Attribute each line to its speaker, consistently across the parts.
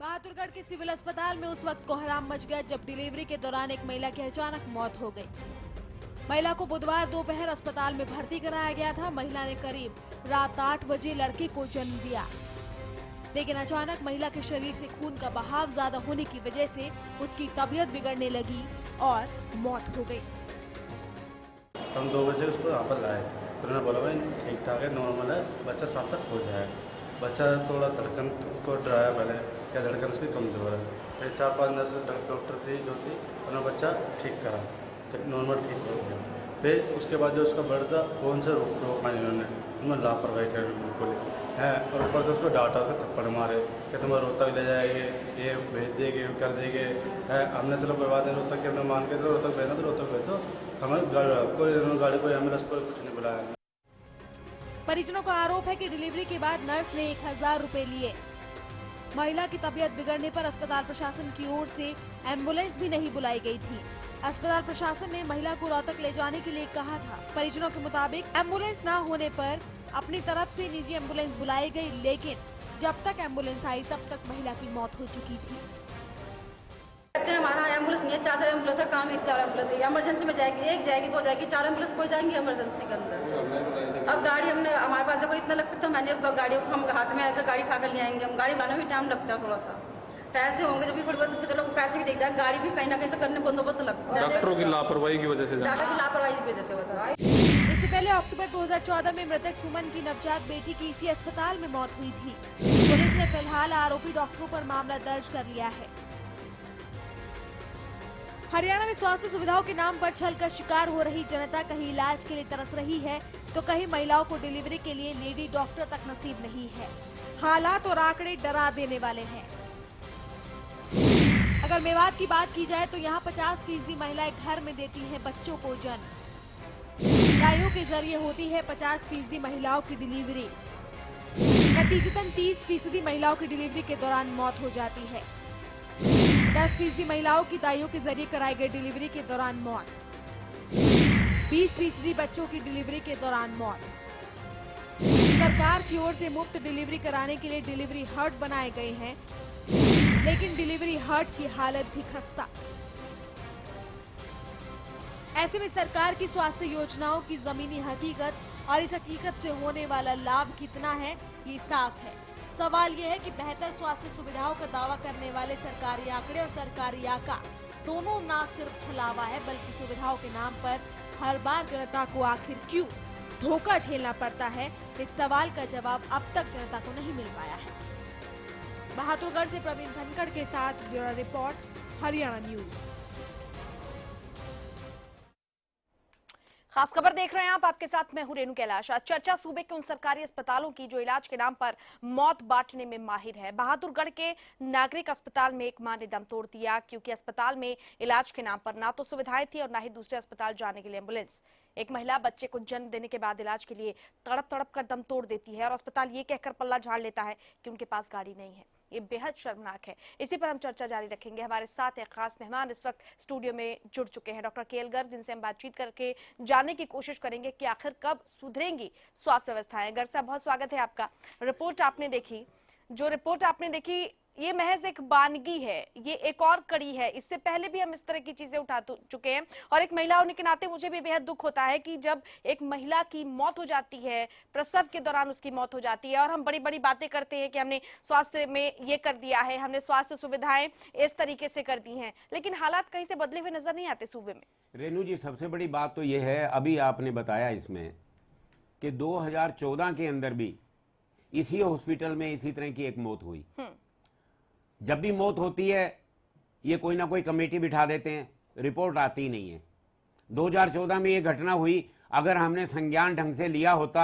Speaker 1: बहादुरगढ़ के सिविल अस्पताल में उस वक्त कोहराम मच गया जब डिलीवरी के दौरान एक महिला की अचानक मौत हो गई। महिला को बुधवार दोपहर अस्पताल में भर्ती कराया गया था। महिला ने करीब रात 8 बजे लड़के को जन्म दिया, लेकिन अचानक महिला के शरीर से खून का बहाव ज्यादा होने की वजह से उसकी तबीयत बिगड़ने लगी और मौत हो गई।
Speaker 2: हम 2 बजे उसको यहाँ पर लाए, उन्होंने बोला भाई ठीक ठाक है, नॉर्मल है, बच्चा शाम तक हो जाए। बच्चा थोड़ा धड़कन उसको डराया पहले, क्या धड़कन उसकी कमजोर है। फिर 4-5 नर्स डॉक्टर थी जो थी, उन्होंने बच्चा ठीक करा, नॉर्मल ठीक हो गया। फिर उसके बाद जो उसका ब्लड था फोन से रोका इन्होंने, उन्होंने लापरवाही कर बिल्कुल है। और ऊपर से उसको डांटा से थप्पड़ मारे कि तुम रोहतक ले जाएंगे, ये भेज देंगे, कर देंगे है। हमने चलो कोई बात नहीं, रोहतक के हमने मान के तो रोहतक भेजना तो रोहतक भेज दो, हमें कोई गाड़ी कोई एम्बुलेंस कोई कुछ नहीं बुलाया।
Speaker 1: परिजनों का आरोप है कि डिलीवरी के बाद नर्स ने 1000 रुपए लिए। महिला की तबीयत बिगड़ने पर अस्पताल प्रशासन की ओर से एम्बुलेंस भी नहीं बुलाई गई थी। अस्पताल प्रशासन ने महिला को रोहतक ले जाने के लिए कहा था। परिजनों के मुताबिक एम्बुलेंस न होने पर अपनी तरफ से निजी एम्बुलेंस बुलाई गई, लेकिन जब तक एम्बुलेंस आई तब तक महिला की मौत हो चुकी थी।
Speaker 3: हमारा एम्बुलेंस नहीं है, 4 एम्बुलेंस का काम है, 4 एम्बुलेंस इमरजेंसी में जाएगी, 1 जाएगी 2 जाएगी, 4 एम्बुलेंस कोई जाएंगे इमरजेंसी के अंदर। अब गाड़ी हमने हमारे पास देखो इतना लगता था, मैंने गाड़ी हम हाथ में आकर गाड़ी खाकर ले आएंगे, हम गाड़ी बनाने में टाइम लगता है थोड़ा सा, पैसे होंगे जब भी थोड़ी बहुत चलो पैसे भी देख जाए, गाड़ी भी कहीं ना कहीं से करने बंदोबस्त लगता है।
Speaker 4: डॉक्टरों की लापरवाही की वजह से,
Speaker 3: डॉक्टर की लापरवाही की वजह से होता है।
Speaker 1: इससे पहले अक्टूबर 2014 में मृतक सुमन की नवजात बेटी की इसी अस्पताल में मौत हुई थी। पुलिस ने फिलहाल आरोपी डॉक्टरों पर मामला दर्ज कर लिया है। हरियाणा में स्वास्थ्य सुविधाओं के नाम पर छल का शिकार हो रही जनता कहीं इलाज के लिए तरस रही है तो कहीं महिलाओं को डिलीवरी के लिए लेडी डॉक्टर तक नसीब नहीं है। हालात और आंकड़े डरा देने वाले हैं। अगर मेवात की बात की जाए तो यहाँ 50% महिलाएं घर में देती हैं बच्चों को जन्म। दाइयों के जरिए होती है 50% महिलाओं की डिलीवरी। नतीजतन 30% महिलाओं की डिलीवरी के दौरान मौत हो जाती है। 10% महिलाओं की दाइयों के जरिए कराई गई डिलीवरी के दौरान मौत। 20% बच्चों की डिलीवरी के दौरान मौत। सरकार की ओर से मुफ्त डिलीवरी कराने के लिए डिलीवरी हट बनाए गए हैं, लेकिन डिलीवरी हट की हालत भी खस्ता। ऐसे में सरकार की स्वास्थ्य योजनाओं की जमीनी हकीकत और इस हकीकत से होने वाला लाभ कितना है, ये साफ है। सवाल ये है कि बेहतर स्वास्थ्य सुविधाओं का दावा करने वाले सरकारी आंकड़े और सरकारी आका दोनों न सिर्फ छलावा है, बल्कि सुविधाओं के नाम पर हर बार जनता को आखिर क्यों धोखा झेलना पड़ता है, इस सवाल का जवाब अब तक जनता को नहीं मिल पाया है। बहादुरगढ़ से प्रवीण धनखड़ के साथ ब्यूरो रिपोर्ट, हरियाणा न्यूज।
Speaker 5: खास खबर देख रहे हैं आप, आपके साथ मैं हूं रेणु कैलाश। आज चर्चा सूबे के उन सरकारी अस्पतालों की जो इलाज के नाम पर मौत बांटने में माहिर है। बहादुरगढ़ के नागरिक अस्पताल में एक मां ने दम तोड़ दिया, क्योंकि अस्पताल में इलाज के नाम पर ना तो सुविधाएं थी और ना ही दूसरे अस्पताल जाने के लिए एम्बुलेंस। एक महिला बच्चे को जन्म देने के बाद इलाज के लिए तड़प तड़प कर दम तोड़ देती है और अस्पताल ये कहकर पल्ला झाड़ लेता है कि उनके पास गाड़ी नहीं है। ये बेहद शर्मनाक है। इसी पर हम चर्चा जारी रखेंगे। हमारे साथ एक खास मेहमान इस वक्त स्टूडियो में जुड़ चुके हैं, डॉक्टर केएल गर्ग, जिनसे हम बातचीत करके जानने की कोशिश करेंगे कि आखिर कब सुधरेंगी स्वास्थ्य व्यवस्थाएं। गर्ग साहब, बहुत स्वागत है आपका। रिपोर्ट आपने देखी, जो रिपोर्ट आपने देखी ये महज एक बानगी है, ये एक और कड़ी है। इससे पहले भी हम इस तरह की चीजें उठा चुके हैं और एक महिला होने के नाते मुझे भी बेहद दुख होता है कि जब एक महिला की मौत हो जाती है, प्रसव के दौरान उसकी मौत हो जाती है, और हम बड़ी बड़ी बातें करते हैं कि हमने स्वास्थ्य में ये कर दिया है, हमने स्वास्थ्य सुविधाएं इस तरीके से कर दी हैं, लेकिन हालात कहीं से बदले हुए नजर नहीं आते सूबे में।
Speaker 6: रेणु जी, सबसे बड़ी बात तो ये है, अभी आपने बताया इसमें कि 2014 के अंदर भी इसी हॉस्पिटल में इसी तरह की एक मौत हुई। जब भी मौत होती है ये कोई ना कोई कमेटी बिठा देते हैं, रिपोर्ट आती ही नहीं है। 2014 में ये घटना हुई, अगर हमने संज्ञान ढंग से लिया होता,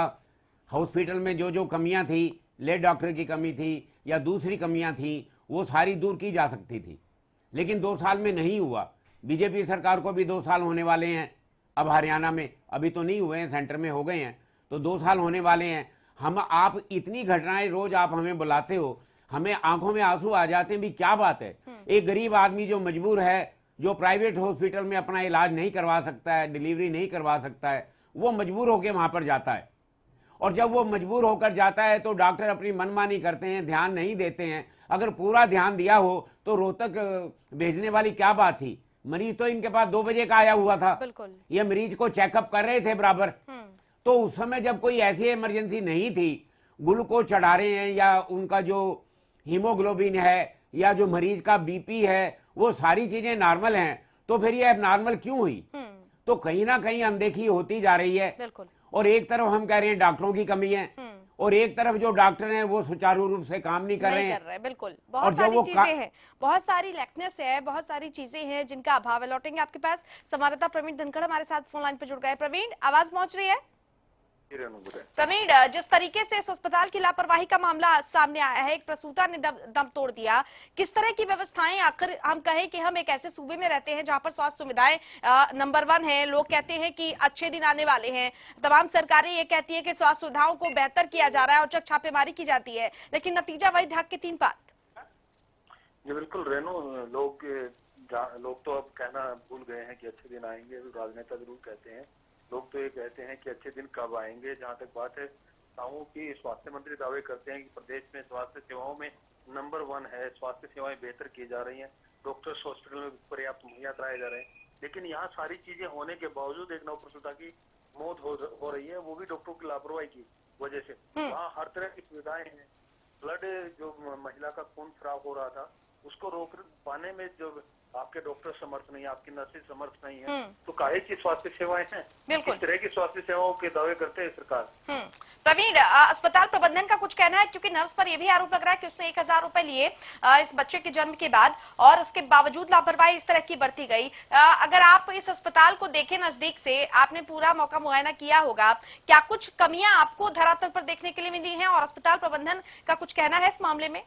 Speaker 6: हॉस्पिटल में जो जो कमियां थी, लेड डॉक्टर की कमी थी या दूसरी कमियां थी, वो सारी दूर की जा सकती थी। लेकिन 2 साल में नहीं हुआ। बीजेपी सरकार को भी 2 साल होने वाले हैं अब हरियाणा में, अभी तो नहीं हुए हैं, सेंटर में हो गए हैं, तो 2 साल होने वाले हैं। आप इतनी घटनाएं रोज आप हमें बुलाते हो, हमें आंखों में आंसू आ जाते हैं भी क्या बात है। एक गरीब आदमी जो मजबूर है, जो प्राइवेट हॉस्पिटल में अपना इलाज नहीं करवा सकता है, डिलीवरी नहीं करवा सकता है, वो मजबूर होकर वहां पर जाता है। और जब वो मजबूर होकर जाता है तो डॉक्टर अपनी मनमानी करते हैं, ध्यान नहीं देते हैं। अगर पूरा ध्यान दिया हो तो रोहतक भेजने वाली क्या बात थी। मरीज तो इनके पास 2 बजे का आया हुआ था,
Speaker 5: बिल्कुल।
Speaker 6: ये मरीज को चेकअप कर रहे थे बराबर। तो उस समय जब कोई ऐसी इमरजेंसी नहीं थी, ग्लूकोज चढ़ा रहे हैं या उनका जो हीमोग्लोबिन है या जो मरीज का बीपी है, वो सारी चीजें नॉर्मल हैं, तो फिर ये नॉर्मल क्यों हुई। तो कहीं ना कहीं अनदेखी होती जा रही है।
Speaker 5: बिल्कुल।
Speaker 6: और एक तरफ हम कह रहे हैं डॉक्टरों की कमी है, और एक तरफ जो डॉक्टर हैं वो सुचारू रूप से काम नहीं कर रहे हैं।
Speaker 5: बिल्कुल। बहुत सारी चीजें हैं, बहुत सारी लैकनेस है, बहुत सारी चीजें हैं जिनका अभाव है। लौटेंगे आपके पास। संवाददाता प्रवीण धनखड़ हमारे साथ फोन लाइन पर जुड़ गए। प्रवीण, आवाज पहुंच रही है? प्रवीण, जिस तरीके से इस अस्पताल की लापरवाही का मामला सामने आया है, एक प्रसूता ने दम तोड़ दिया, किस तरह की व्यवस्थाएं, आखिर हम कहें कि हम एक ऐसे सूबे में रहते हैं जहां पर स्वास्थ्य सुविधाएं नंबर 1 है, लोग कहते हैं कि अच्छे दिन आने वाले हैं, तमाम सरकारें ये कहती है कि स्वास्थ्य सुविधाओं को बेहतर किया जा रहा है और जब छापेमारी की जाती है, लेकिन नतीजा वही ढाक के 3 पात।
Speaker 4: जी बिल्कुल रेनू, लोग तो अब कहना भूल गए हैं कि अच्छे दिन आएंगे। राजनेता जरूर कहते हैं, लोग तो ये कहते हैं कि अच्छे दिन कब आएंगे। जहां तक बात है ताऊ की, स्वास्थ्य मंत्री दावे करते हैं कि प्रदेश में स्वास्थ्य सेवाओं में नंबर 1 है, स्वास्थ्य सेवाएं बेहतर की जा रही हैं, डॉक्टर्स हॉस्पिटल में पर्याप्त मुहैया कराए जा रहे हैं। लेकिन यहाँ सारी चीजें होने के बावजूद एक नवप्रसूता की मौत हो रही है, वो भी डॉक्टरों की लापरवाही की वजह से। वहाँ हर तरह की सुविधाएं हैं। ब्लड, जो महिला का खून खराब हो रहा था, उसको रोक पाने में जो आपके डॉक्टर समर्थ नहीं है, आपकी नर्सेज समर्थ नहीं है, तो काहे की स्वास्थ्य सेवाएं हैं।
Speaker 5: बिल्कुल।
Speaker 4: इस तरह की स्वास्थ्य सेवाओं के दावे करते हैं सरकार।
Speaker 5: प्रवीण, अस्पताल प्रबंधन का कुछ कहना है, क्योंकि नर्स पर यह भी आरोप लग रहा है कि उसने 1000 रुपए लिए इस बच्चे के जन्म के बाद, और उसके बावजूद लापरवाही इस तरह की बरती गई। अगर आप इस अस्पताल को देखें नजदीक से, आपने पूरा मौका मुआयना किया होगा, क्या कुछ कमियां आपको धरातल पर देखने के लिए मिली हैं, और अस्पताल प्रबंधन का कुछ कहना है इस मामले में?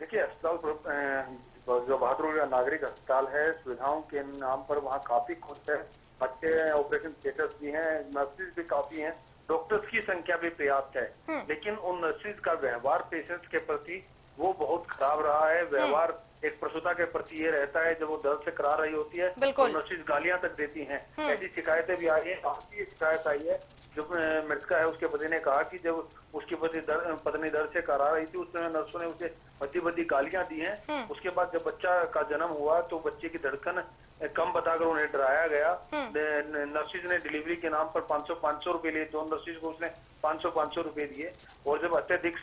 Speaker 4: देखिए, अस्पताल जो बहादुर नागरिक अस्पताल है, सुविधाओं के नाम पर वहाँ काफी खुश है, अच्छे ऑपरेशन थिएटर्स भी हैं, नर्सेज भी काफी हैं, डॉक्टर्स की संख्या भी पर्याप्त है। लेकिन उन नर्सेज का व्यवहार पेशेंट्स के प्रति वो बहुत खराब रहा है। व्यवहार एक प्रसूता के प्रति ये रहता है, जब वो दर्द से करा रही होती है तो नर्सेज गालियां तक देती हैं। ऐसी शिकायतें भी आई है। काफी शिकायत आई है, जो मृतका है उसके पति ने कहा कि जब उसकी पत्नी दर्द से करा रही थी, उस समय नर्सों ने उसे बद्दी गालियां दी हैं। उसके बाद जब बच्चा का जन्म हुआ तो बच्चे की धड़कन कम बताकर उन्हें डराया गया। नर्सिस ने डिलीवरी के नाम पर 500 रुपए लिए, 2 नर्सिस को उसने 500 रुपए दिए। और जब अत्यधिक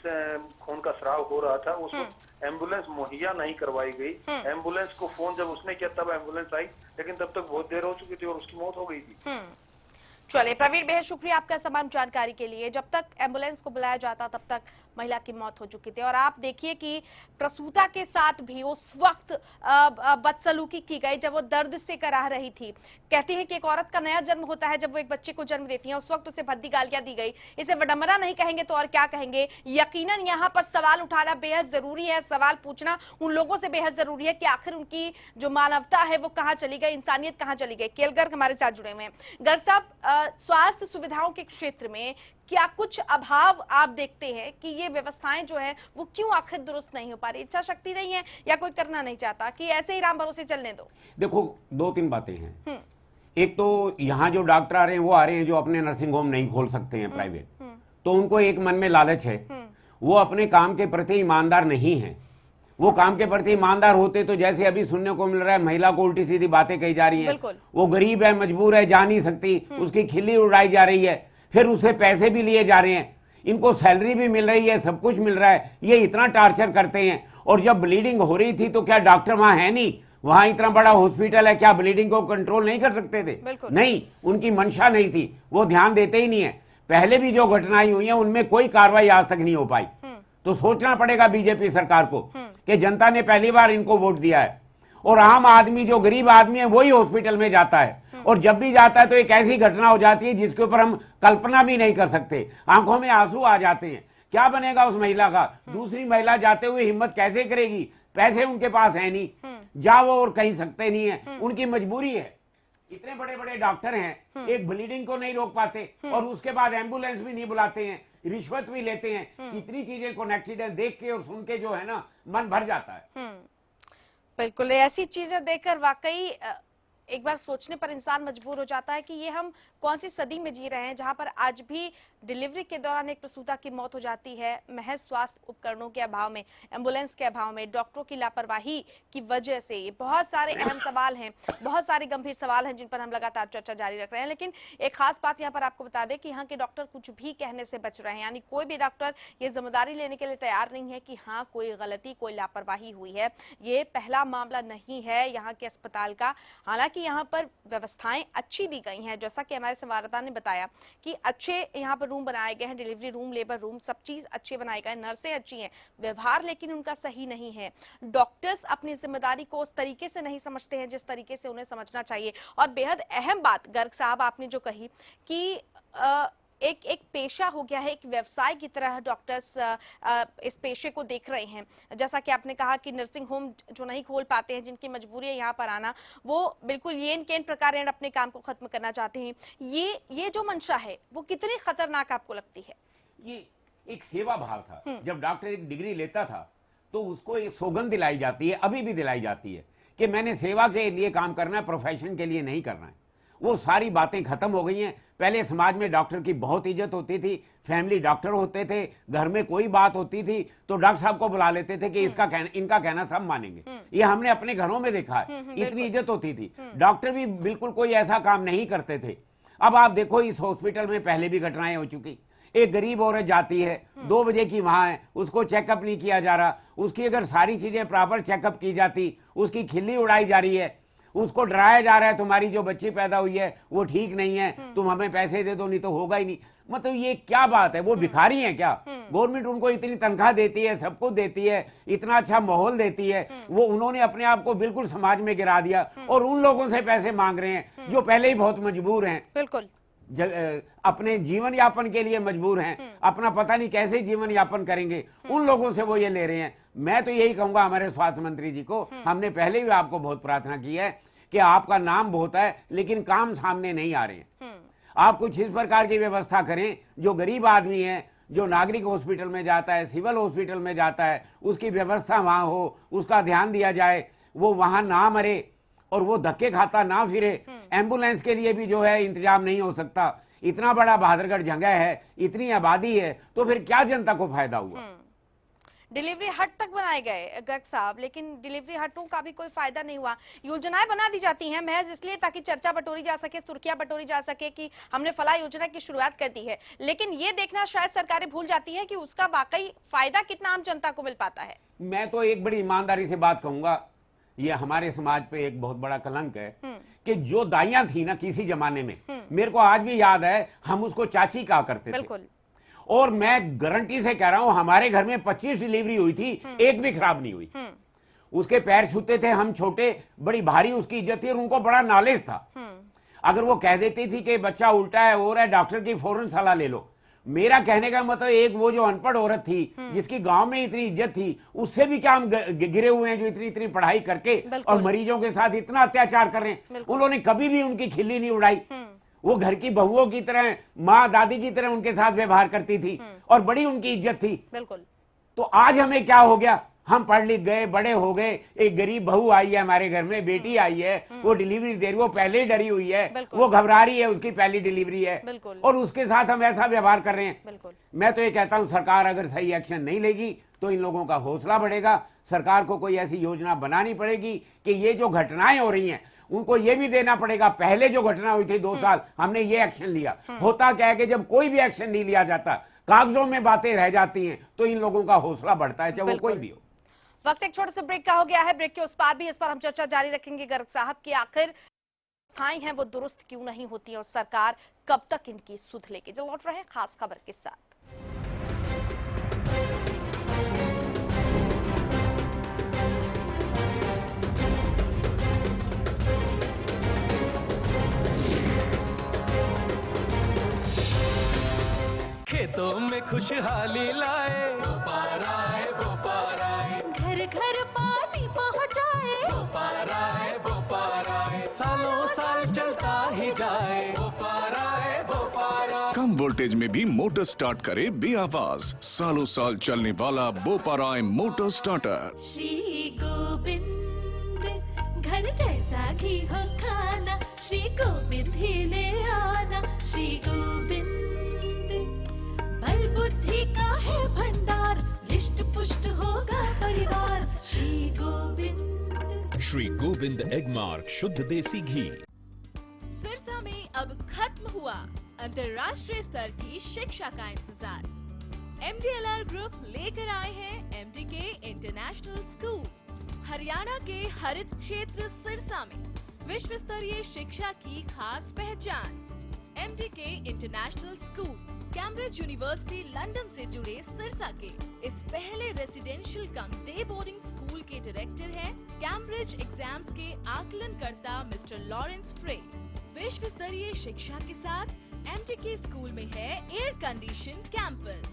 Speaker 4: खून का स्राव हो रहा था, उसको एम्बुलेंस मुहैया नहीं करवाई गई। एम्बुलेंस को फोन जब उसने किया तब एम्बुलेंस आई, लेकिन तब तक बहुत देर हो चुकी थी और उसकी मौत हो गई थी।
Speaker 5: चलिए प्रवीण, बेहद शुक्रिया आपका तमाम जानकारी के लिए। जब तक एम्बुलेंस को बुलाया जाता तब तक महिला की मौत हो चुकी थी। और आप देखिए कि प्रसूता के साथ भी उस वक्त बदसलूकी की गई जब वो दर्द से करा रही थी। कहती है कि एक औरत का नया जन्म होता है, जब वो एक बच्चे को जन्म देती है, उस वक्त उसे भद्दी गालियां दी गई। इसे विडंबना नहीं कहेंगे तो और क्या कहेंगे। यकीनन यहाँ पर सवाल उठाना बेहद जरूरी है, सवाल पूछना उन लोगों से बेहद जरूरी है कि आखिर उनकी जो मानवता है वो कहाँ चली गई, इंसानियत कहाँ चली गई। केएल गर्ग हमारे साथ जुड़े हुए हैं। गर्ग साहब, स्वास्थ्य सुविधाओं के क्षेत्र में क्या कुछ अभाव आप देखते हैं कि ये व्यवस्थाएं जो है वो क्यों आखिर दुरुस्त नहीं हो पा रही? इच्छा शक्ति नहीं है या कोई करना नहीं चाहता कि ऐसे ही राम भरोसे चलने दो?
Speaker 6: देखो, 2-3 बातें हैं। एक तो यहाँ जो डॉक्टर आ रहे हैं वो आ रहे हैं जो अपने नर्सिंग होम नहीं खोल सकते हैं प्राइवेट, तो उनको एक मन में लालच है, वो अपने काम के प्रति ईमानदार नहीं है। वो काम के प्रति ईमानदार होते तो जैसे अभी सुनने को मिल रहा है, महिला को उल्टी सीधी बातें कही जा रही है, वो गरीब है, मजबूर है, जा नहीं सकती, उसकी खिल्ली उड़ाई जा रही है, फिर उससे पैसे भी लिए जा रहे हैं, इनको सैलरी भी मिल रही है, सब कुछ मिल रहा है, ये इतना टार्चर करते हैं। और जब ब्लीडिंग हो रही थी तो क्या डॉक्टर वहां है नहीं? वहां इतना बड़ा हॉस्पिटल है, क्या ब्लीडिंग को कंट्रोल नहीं कर सकते थे? नहीं, उनकी मंशा नहीं थी, वो ध्यान देते ही नहीं है। पहले भी जो घटनाएं हुई हैं उनमें कोई कार्रवाई आज तक नहीं हो पाई। तो सोचना पड़ेगा बीजेपी सरकार को कि जनता ने पहली बार इनको वोट दिया है और आम आदमी जो गरीब आदमी है वही हॉस्पिटल में जाता है और जब भी जाता है तो एक ऐसी घटना हो जाती है जिसके ऊपर हम कल्पना भी नहीं कर सकते, आंखों में आंसू आ जाते हैं। क्या बनेगा उस महिला का? दूसरी महिला जाते हुए हिम्मत कैसे करेगी? पैसे उनके पास है नहीं, जा वो और कहीं सकते नहीं है, उनकी मजबूरी है। इतने बड़े बड़े डॉक्टर हैं, एक ब्लीडिंग को नहीं रोक पाते और उसके बाद एम्बुलेंस भी नहीं बुलाते हैं, रिश्वत भी लेते हैं। इतनी चीजें कनेक्टेड है, देख के और सुन के जो है ना मन भर जाता है।
Speaker 5: बिल्कुल, ऐसी चीजें देखकर वाकई एक बार सोचने पर इंसान मजबूर हो जाता है कि ये हम कौन सी सदी में जी रहे हैं, जहां पर आज भी डिलीवरी के दौरान एक प्रसूता की मौत हो जाती है महज स्वास्थ्य उपकरणों के अभाव में, एम्बुलेंस के अभाव में, डॉक्टरों की लापरवाही की वजह से। ये बहुत सारे अहम सवाल हैं, बहुत सारे गंभीर सवाल हैं जिन पर हम लगातार चर्चा जारी रख रहे हैं। लेकिन एक खास बात यहाँ पर आपको बता दें कि यहाँ के डॉक्टर कुछ भी कहने से बच रहे हैं, यानी कोई भी डॉक्टर ये जिम्मेदारी लेने के लिए तैयार नहीं है कि हाँ कोई गलती, कोई लापरवाही हुई है। ये पहला मामला नहीं है यहाँ के अस्पताल का। हालांकि यहाँ पर व्यवस्थाएं अच्छी दी गई हैं, जैसा कि हमारे संवाददाता ने बताया कि अच्छे यहाँ पर रूम बनाए गए हैं, डिलीवरी रूम, लेबर रूम, सब चीज अच्छे बनाए गए, नर्सें अच्छी हैं, व्यवहार लेकिन उनका सही नहीं है। डॉक्टर्स अपनी जिम्मेदारी को उस तरीके से नहीं समझते हैं जिस तरीके से उन्हें समझना चाहिए। और बेहद अहम बात गर्ग साहब आपने जो कही कि एक पेशा हो गया है, एक व्यवसाय की तरह डॉक्टर्स इस पेशे को देख रहे हैं। जैसा कि आपने कहा कि नर्सिंग होम जो नहीं खोल पाते हैं, जिनकी मजबूरी है यहाँ पर आना, वो बिल्कुल येन केन प्रकार अपने काम को खत्म करना चाहते हैं। ये जो मंशा है वो कितनी खतरनाक आपको लगती है?
Speaker 6: ये एक सेवा भाव था। जब डॉक्टर एक डिग्री लेता था तो उसको एक सौगंध दिलाई जाती है, अभी भी दिलाई जाती है कि मैंने सेवा के लिए काम करना है, प्रोफेशन के लिए नहीं करना है। वो सारी बातें खत्म हो गई हैं। पहले समाज में डॉक्टर की बहुत इज्जत होती थी, फैमिली डॉक्टर होते थे, घर में कोई बात होती थी तो डॉक्टर साहब को बुला लेते थे कि इनका कहना सब मानेंगे। ये हमने अपने घरों में देखा है, इतनी इज्जत होती थी। डॉक्टर भी बिल्कुल कोई ऐसा काम नहीं करते थे। अब आप देखो इस हॉस्पिटल में पहले भी घटनाएं हो चुकी। एक गरीब औरत जाती है, 2 बजे की वहां है, उसको चेकअप नहीं किया जा रहा। उसकी अगर सारी चीजें प्रॉपर चेकअप की जाती, उसकी खिल्ली उड़ाई जा रही है, उसको डराया जा रहा है तुम्हारी जो बच्ची पैदा हुई है वो ठीक नहीं है, तुम हमें पैसे दे दो नहीं तो होगा ही नहीं। मतलब ये क्या बात है? वो भिखारी हैं क्या? गवर्नमेंट उनको इतनी तनख्वाह देती है, सब कुछ देती है, इतना अच्छा माहौल देती है, वो उन्होंने अपने आप को बिल्कुल समाज में गिरा दिया और उन लोगों से पैसे मांग रहे हैं जो पहले ही बहुत मजबूर हैं,
Speaker 5: बिल्कुल
Speaker 6: अपने जीवन यापन के लिए मजबूर हैं, अपना पता नहीं कैसे जीवन यापन करेंगे, उन लोगों से वो ये ले रहे हैं। मैं तो यही कहूंगा हमारे स्वास्थ्य मंत्री जी को, हमने पहले भी आपको बहुत प्रार्थना की है कि आपका नाम बहुत है लेकिन काम सामने नहीं आ रहे हैं। आप कुछ इस प्रकार की व्यवस्था करें, जो गरीब आदमी है, जो नागरिक हॉस्पिटल में जाता है, सिविल हॉस्पिटल में जाता है, उसकी व्यवस्था वहां हो, उसका ध्यान दिया जाए, वो वहां ना मरे और वो धक्के खाता ना फिरे। एम्बुलेंस के लिए भी जो है इंतजाम नहीं हो सकता। इतना बड़ा बहादुरगढ़ जगह है, इतनी आबादी है, तो फिर क्या जनता को फायदा हुआ?
Speaker 5: डिलीवरी हट तक बनाए गए गर्ग साहब, लेकिन डिलीवरी हटों का भी कोई फायदा नहीं हुआ। योजनाएं बना दी जाती हैं महज इसलिए ताकि चर्चा बटोरी जा सके, सुर्खियां बटोरी जा सके कि हमने फला योजना की शुरुआत कर दी है। लेकिन ये देखना शायद सरकारें भूल जाती है कि उसका वाकई फायदा कितना आम जनता को मिल पाता है।
Speaker 6: मैं तो एक बड़ी ईमानदारी से बात कहूंगा, ये हमारे समाज पे एक बहुत बड़ा कलंक है कि जो दाइयां थी ना किसी जमाने में, मेरे को आज भी याद है, हम उसको चाची कहा करते थे।
Speaker 5: बिल्कुल।
Speaker 6: और मैं गारंटी से कह रहा हूं हमारे घर में 25 डिलीवरी हुई थी, एक भी खराब नहीं हुई। उसके पैर छूते थे हम, छोटे, बड़ी भारी उसकी इज्जत थी और उनको बड़ा नॉलेज था। अगर वो कह देती थी कि बच्चा उल्टा है हो रहा है, डॉक्टर की फौरन सलाह ले लो। मेरा कहने का मतलब एक वो जो अनपढ़ औरत थी जिसकी गांव में इतनी इज्जत थी, उससे भी क्या हम गिरे हुए हैं जो इतनी इतनी पढ़ाई करके और मरीजों के साथ इतना अत्याचार कर रहे हैं। उन्होंने कभी भी उनकी खिल्ली नहीं उड़ाई। वो घर की बहुओं की तरह, माँ दादी की तरह उनके साथ व्यवहार करती थी और बड़ी उनकी इज्जत थी।
Speaker 5: बिल्कुल।
Speaker 6: तो आज हमें क्या हो गया? हम पढ़ लिख गए, बड़े हो गए, एक गरीब बहू आई है हमारे घर में, बेटी आई है, वो डिलीवरी दे रही, वो पहले ही डरी हुई है, वो घबरा रही है, उसकी पहली डिलीवरी है और उसके साथ हम ऐसा व्यवहार कर रहे हैं। मैं तो ये कहता हूं सरकार अगर सही एक्शन नहीं लेगी तो इन लोगों का हौसला बढ़ेगा। सरकार को कोई ऐसी योजना बनानी पड़ेगी कि ये जो घटनाएं हो रही हैं उनको ये भी देना पड़ेगा। पहले जो घटना हुई थी 2 साल, हमने ये एक्शन लिया। होता क्या है कि जब कोई भी एक्शन नहीं लिया जाता, कागजों में बातें रह जाती हैं, तो इन लोगों का हौसला बढ़ता है, चाहे वो कोई भी हो।
Speaker 5: वक्त एक छोटे से ब्रेक का हो गया है, ब्रेक के उस पार भी इस पर हम चर्चा जारी रखेंगे गर्ग साहब की आखिर व्यवस्थाएं हैं वो दुरुस्त क्यों नहीं होती और सरकार कब तक इनकी सुध लेगी। जो लौट रहे हैं खास खबर के साथ।
Speaker 7: खेतों में खुशहाली लाए, भोपाल आए, भोपाल आए,
Speaker 8: घर घर पानी पहुँचाए,
Speaker 7: भोपाल आए, भोपाल आए, सालों साल चलता ही जाए, भोपाल आए, भोपाल आए।
Speaker 9: कम वोल्टेज में भी मोटर स्टार्ट करे बेआवाज, सालों साल चलने वाला बोपाराय मोटर स्टार्टर।
Speaker 8: श्री गोविंद घर जैसा घी हो खाना, श्री गोविंद ही ले आना, श्री गोविंद बल बुद्धि का है भंडार, रिष्ट पुष्ट होगा परिवार, श्री गोविंद।
Speaker 10: श्री गोविंद एग मार्क शुद्ध देसी घी।
Speaker 1: सिरसा में अब खत्म हुआ अंतर्राष्ट्रीय स्तर की शिक्षा का इंतजार। MDLR ग्रुप लेकर आए हैं MDK इंटरनेशनल स्कूल। हरियाणा के हरित क्षेत्र सिरसा में विश्व स्तरीय शिक्षा की खास पहचान। MDK international school Cambridge university London से जुड़े सिरसा के इस पहले रेसिडेंशियल कम डे बोर्डिंग स्कूल के डायरेक्टर हैं कैम्ब्रिज एग्जाम्स के आकलनकर्ता मिस्टर लॉरेंस फ्रे। विश्व स्तरीय शिक्षा के साथ MDK स्कूल में है एयर कंडीशन कैंपस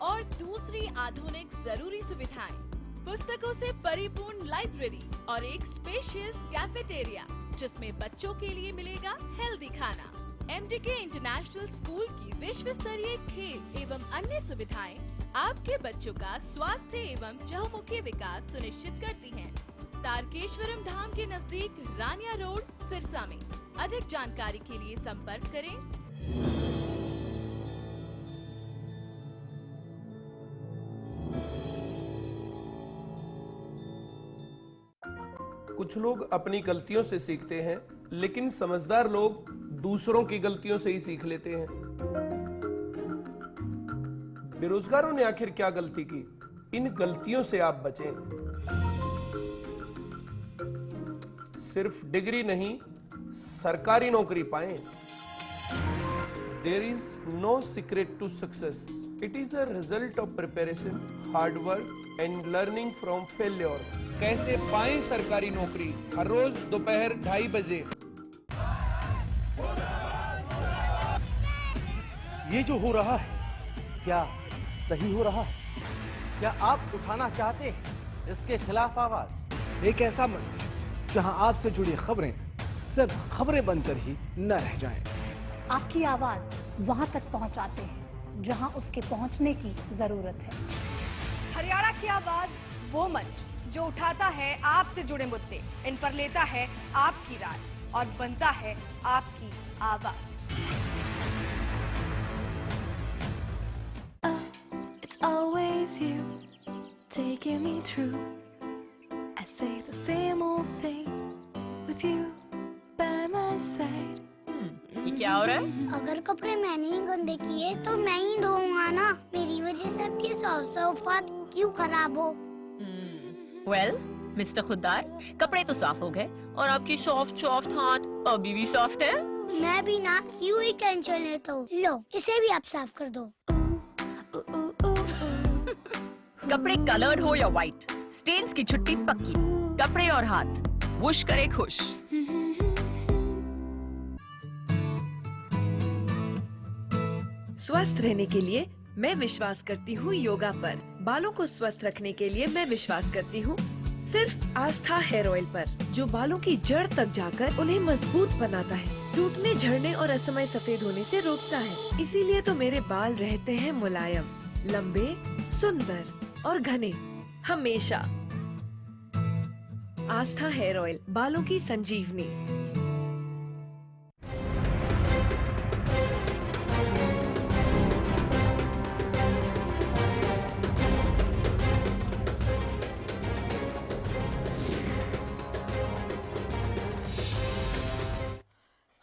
Speaker 1: और दूसरी आधुनिक जरूरी सुविधाएं, पुस्तकों से परिपूर्ण लाइब्रेरी और एक स्पेशियस कैफेटेरिया जिसमें बच्चों के लिए मिलेगा हेल्दी खाना। MDK इंटरनेशनल स्कूल की विश्व स्तरीय खेल एवं अन्य सुविधाएं आपके बच्चों का स्वास्थ्य एवं चहुमुखी विकास सुनिश्चित करती हैं। तारकेश्वरम धाम के नजदीक रानिया रोड सिरसा में। अधिक जानकारी के लिए संपर्क करें।
Speaker 7: कुछ लोग अपनी गलतियों से सीखते हैं, लेकिन समझदार लोग दूसरों की गलतियों से ही सीख लेते हैं। बेरोजगारों ने आखिर क्या गलती की? इन गलतियों से आप बचें। सिर्फ डिग्री नहीं, सरकारी नौकरी पाएं। There is no secret to success. It is a result of preparation, hard work and learning from failure. कैसे पाएं सरकारी नौकरी? हर रोज दोपहर 2:30 बजे।
Speaker 11: ये जो हो रहा है क्या सही हो रहा है? क्या आप उठाना चाहते हैं इसके खिलाफ आवाज? एक ऐसा मंच जहां आपसे जुड़ी खबरें सिर्फ खबरें बनकर ही न रह जाएं।
Speaker 12: आपकी आवाज वहां तक पहुंचाते हैं जहां उसके पहुंचने की जरूरत है।
Speaker 5: हरियाणा की आवाज, वो मंच जो उठाता है आपसे जुड़े मुद्दे, इन पर लेता है आपकी राय और बनता है आपकी आवाज।
Speaker 8: It's always you taking me through. I say the same old thing with you by my side.
Speaker 13: ये क्या हो रहा है?
Speaker 14: अगर कपड़े मैंने ही गंदे किए तो मैं ही धोऊंगा ना। मेरी वजह से आपकी सौफात क्यों खराब हो?
Speaker 13: वेल, मिस्टर खुद्दार, कपड़े तो साफ हो गए और आपकी सॉफ्ट हाथ अभी भी सॉफ्ट है।
Speaker 14: मैं भी ना यूं ही टेंशन लेता हूँ। लो, इसे भी आप साफ कर दो।
Speaker 13: कपड़े कलर्ड हो या व्हाइट, स्टेन्स की छुट्टी पक्की। कपड़े और हाथ वुश करे खुश।
Speaker 15: स्वस्थ रहने के लिए मैं विश्वास करती हूँ योगा पर। बालों को स्वस्थ रखने के लिए मैं विश्वास करती हूँ सिर्फ आस्था हेयर ऑयल पर, जो बालों की जड़ तक जाकर उन्हें मजबूत बनाता है, टूटने, झड़ने और असमय सफेद होने से रोकता है। इसीलिए तो मेरे बाल रहते हैं मुलायम, लंबे, सुंदर और घने हमेशा। आस्था हेयर ऑयल, बालों की संजीवनी।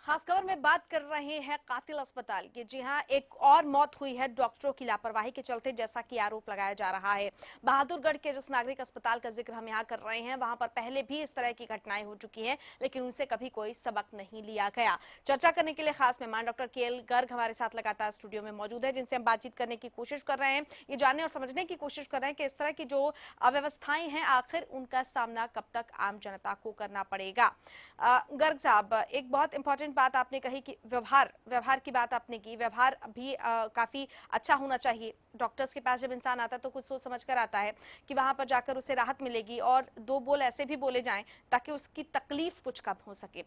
Speaker 5: खास खबर में बात कर रहे हैं कातिल अस्पताल की। जी हां, एक और मौत हुई है डॉक्टरों की लापरवाही के चलते, जैसा कि आरोप लगाया जा रहा है। बहादुरगढ़ के जिस नागरिक अस्पताल का जिक्र हम यहां कर रहे हैं, वहां पर पहले भी इस तरह की घटनाएं हो चुकी हैं, लेकिन उनसे कभी कोई सबक नहीं लिया गया। चर्चा करने के लिए खास मेहमान डॉक्टर KL गर्ग हमारे साथ लगातार स्टूडियो में मौजूद है, जिनसे हम बातचीत करने की कोशिश कर रहे हैं, ये जानने और समझने की कोशिश कर रहे हैं कि इस तरह की जो अव्यवस्थाएं हैं आखिर उनका सामना कब तक आम जनता को करना पड़ेगा। गर्ग साहब, एक बहुत इंपॉर्टेंट बात आपने कही कि व्यवहार व्यवहार की बात आपने की, व्यवहार भी काफी अच्छा होना चाहिए। डॉक्टर्स के पास जब इंसान आता है तो कुछ सोच समझ कर आता है कि वहां पर जाकर उसे राहत मिलेगी और दो बोल ऐसे भी बोले जाएं ताकि उसकी तकलीफ कुछ कम हो सके।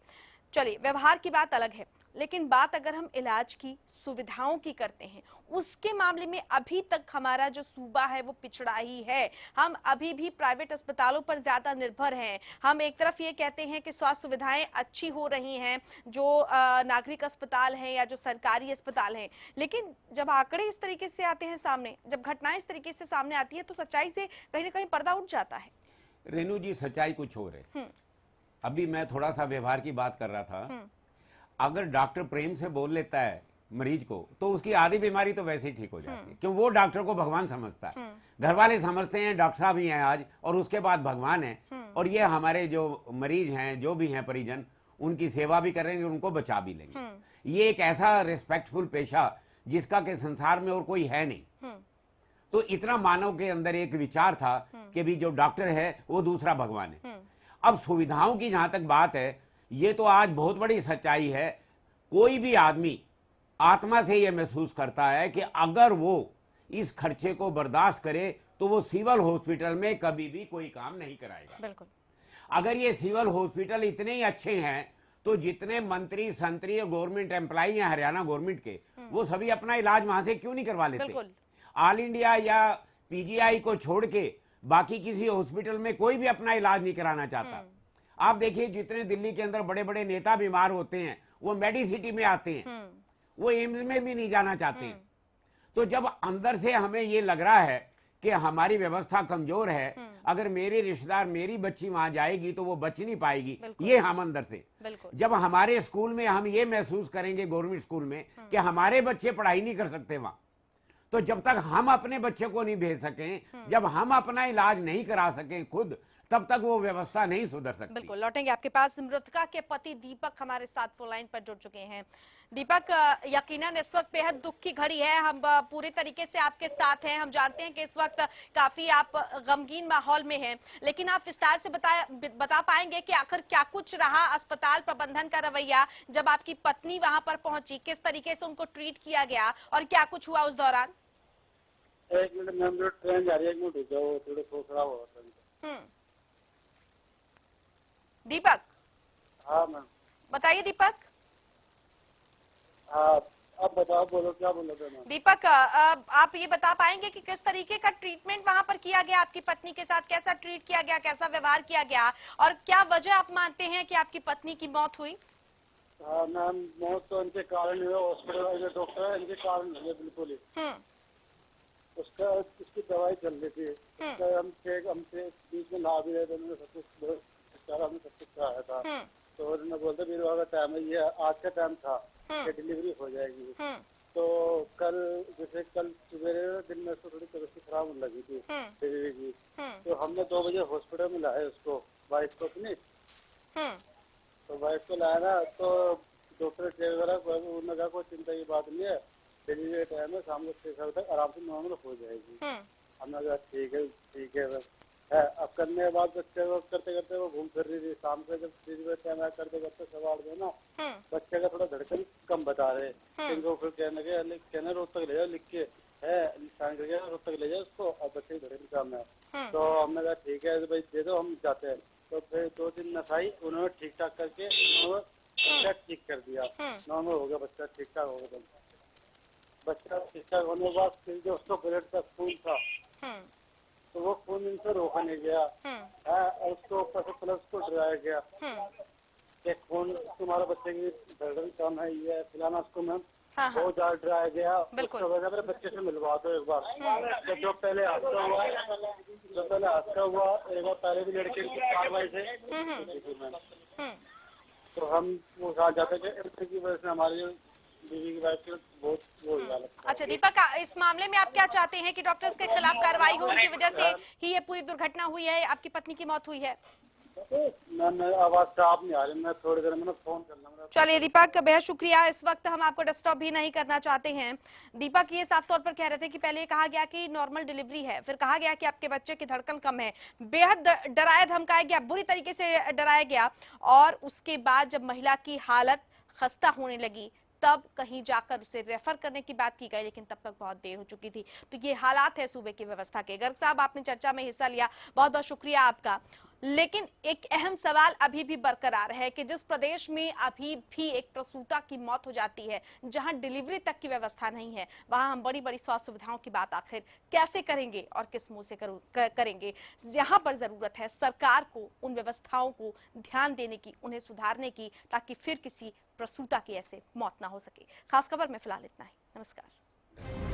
Speaker 5: चलिए, व्यवहार की बात अलग है, लेकिन बात अगर हम इलाज की सुविधाओं की करते हैं, उसके मामले में अभी तक हमारा जो सूबा है वो पिछड़ा ही है। हम अभी भी प्राइवेट अस्पतालों पर ज्यादा निर्भर हैं। हम एक तरफ ये कहते हैं कि स्वास्थ्य सुविधाएं अच्छी हो रही हैं, जो नागरिक अस्पताल हैं या जो सरकारी अस्पताल हैं, लेकिन जब आंकड़े इस तरीके से आते हैं सामने, जब घटनाएं इस तरीके से सामने आती है, तो सच्चाई से कहीं ना कहीं पर्दा उठ जाता है।
Speaker 6: रेनू जी, सच्चाई कुछ और है। अभी मैं थोड़ा सा व्यवहार की बात कर रहा था। अगर डॉक्टर प्रेम से बोल लेता है मरीज को, तो उसकी आधी बीमारी तो वैसे ही ठीक हो जाती है, क्यों वो डॉक्टर को भगवान समझता है। घर वाले समझते हैं डॉक्टर साहब ही हैं आज, और उसके बाद भगवान है, और ये हमारे जो मरीज हैं, जो भी हैं परिजन, उनकी सेवा भी करेंगे, उनको बचा भी लेंगे। ये एक ऐसा रिस्पेक्टफुल पेशा जिसका के संसार में और कोई है नहीं। तो इतना मानव के अंदर एक विचार था कि भी जो डॉक्टर है वो दूसरा भगवान है। अब सुविधाओं की जहां तक बात है, ये तो आज बहुत बड़ी सच्चाई है। कोई भी आदमी आत्मा से ये महसूस करता है कि अगर वो इस खर्चे को बर्दाश्त करे तो वो सिविल हॉस्पिटल में कभी भी कोई काम नहीं कराएगा।
Speaker 5: बिल्कुल।
Speaker 6: अगर ये सिविल हॉस्पिटल इतने ही अच्छे हैं तो जितने मंत्री संतरी और गवर्नमेंट एम्प्लॉई हैं हरियाणा गवर्नमेंट के, वो सभी अपना इलाज वहां से क्यों नहीं करवा लेते? ऑल इंडिया या पीजीआई को छोड़ के बाकी किसी हॉस्पिटल में कोई भी अपना इलाज नहीं कराना चाहता। आप देखिए, जितने दिल्ली के अंदर बड़े बड़े नेता बीमार होते हैं वो मेडिसिटी में आते हैं, वो एम्स में भी नहीं जाना चाहते। तो जब अंदर से हमें ये लग रहा है कि हमारी व्यवस्था कमजोर है, अगर मेरे रिश्तेदार, मेरी बच्ची वहां जाएगी तो वो बच नहीं पाएगी, ये हम अंदर से जब हमारे स्कूल में हम ये महसूस करेंगे, गवर्नमेंट स्कूल में, कि हमारे बच्चे पढ़ाई नहीं कर सकते वहां, तो जब तक हम अपने बच्चे को नहीं भेज सकें, जब हम अपना इलाज नहीं करा सकें खुद, तब तक वो व्यवस्था नहीं सुधर सकती।
Speaker 5: बिल्कुल, लौटेंगे आपके पास। मृतका के पति दीपक हमारे साथ फोन लाइन पर जुड़ चुके हैं। दीपक, यकीनन इस वक्त बेहद दुख की घड़ी है, हम पूरे तरीके से आपके साथ हैं। हम जानते हैं कि इस वक्त काफी आप गमगीन माहौल में हैं, लेकिन आप विस्तार से बता पाएंगे कि आखिर क्या कुछ रहा अस्पताल प्रबंधन का रवैया जब आपकी पत्नी वहां पर पहुंची, किस तरीके से उनको ट्रीट किया गया और क्या कुछ हुआ उस दौरान?
Speaker 2: एक मिनट मैम, ट्रेन जा रही है, एक मिनट रुक जाओ, थोड़ा खराब हो रहा है।
Speaker 5: दीपक।
Speaker 2: हाँ मैम।
Speaker 5: बताइए दीपक।
Speaker 2: हाँ, अब बताओ, बोलो क्या बोल रहे थे?
Speaker 5: दीपक, आप ये बता पाएंगे कि किस तरीके का ट्रीटमेंट वहां पर किया गया आपकी पत्नी के साथ? कैसा ट्रीट किया गया, कैसा व्यवहार किया गया, और क्या वजह आप मानते हैं कि आपकी पत्नी की मौत हुई?
Speaker 2: हाँ मैम, मौत तो इनके कारण हुई, हॉस्पिटल जो डॉक्टर है इनके कारण हुई बिल्कुल ही। उसकी दवाई चल रही थी, हमसे बीच में ला भी रहे थे, उन्होंने सब कुछ हमने सब कुछ कराया था, तो उन्होंने बोलते बीरवार का टाइम है, ये आज का टाइम था कि डिलीवरी हो जाएगी। तो कल, जैसे कल सवेरे दिन में उसको थोड़ी तबीयत खराब होने लगी थी डिलीवरी की, तो हमने 2 बजे हॉस्पिटल में लाया उसको, वाइफ को अपनी। तो वाइफ को लाया ना, तो डॉक्टर चेक करा, उन्होंने कहा कोई चिंता की बात नहीं है, डिलीवरी टाइम है, शाम को 6 बजे तक आराम से नॉर्मल हो जाएगी। हमने कहा ठीक है बस। अब करने के बाद बच्चे को करते करते वो घूम फिर रही थी, शाम से जब डिलीवरी टाइम आया करते करते सवाल में ना बच्चे का थोड़ा धड़कन कम बता रहे, इनको फिर कहने रोज तक ले जाओ, लिख के साइन करके रोज तक ले जाओ उसको, और बच्चे की धड़कन कम है। तो हमने कहा ठीक है भाई दे दो, हम जाते हैं। तो फिर 2 दिन नसाई, उन्होंने ठीक ठाक करके बच्चा ठीक कर दिया, नॉर्मल हो गया, बच्चा ठीक ठाक हो गया। बच्चा ठीक ठाक होने के बाद फिर जो उसको ब्लड का खून था, तो वो खून इनसे रोका नहीं गया, और उसको ऊपर से प्लस को डराया गया कि खून तुम्हारे बच्चे की धड़कन कम है, ये फिलाना उसको मैम बहुत ज्यादा डराया गया। उसको वजह मेरे बच्चे से मिलवा दो एक बार। तो जो पहले हादसा हुआ एक बार पहले भी लड़के की कार्रवाई से, तो हम वो कहा जाता है की वजह से हमारी बीवी की वाइफ बहुत वो।
Speaker 5: अच्छा दीपक, इस मामले में आप क्या चाहते हैं कि डॉक्टर्स के खिलाफ कार्रवाई हो, उनकी वजह से ही ये पूरी दुर्घटना हुई है, आपकी पत्नी की मौत हुई है?
Speaker 2: मैं आवाज साफ नहीं आ रही, मैं थोड़ी देर में फोन कर लूंगा।
Speaker 5: चलिए दीपक, बेहद शुक्रिया, इस वक्त हम आपको डिस्टर्ब भी नहीं करना चाहते हैं। दीपक ये साफ तौर पर कह रहे थे कि पहले कहा गया कि नॉर्मल डिलीवरी है, फिर कहा गया कि आपके बच्चे की धड़कन कम है, बेहद डराया धमकाया गया, बुरी तरीके से डराया गया, और उसके बाद जब महिला की हालत खस्ता होने लगी तब कहीं जाकर उसे रेफर करने की बात की गई, लेकिन तब तक बहुत देर हो चुकी थी। तो ये हालात है सूबे की व्यवस्था के। गर्ग साहब, आपने चर्चा में हिस्सा लिया, बहुत बहुत शुक्रिया आपका। लेकिन एक अहम सवाल अभी भी बरकरार है कि जिस प्रदेश में अभी भी एक प्रसूता की मौत हो जाती है, जहां डिलीवरी तक की व्यवस्था नहीं है, वहां हम बड़ी बड़ी स्वास्थ्य सुविधाओं की बात आखिर कैसे करेंगे और किस मुंह से करेंगे। जहां पर जरूरत है सरकार को उन व्यवस्थाओं को ध्यान देने की, उन्हें सुधारने की, ताकि फिर किसी प्रसूता की ऐसे मौत ना हो सके। खास खबर में फिलहाल इतना ही। नमस्कार।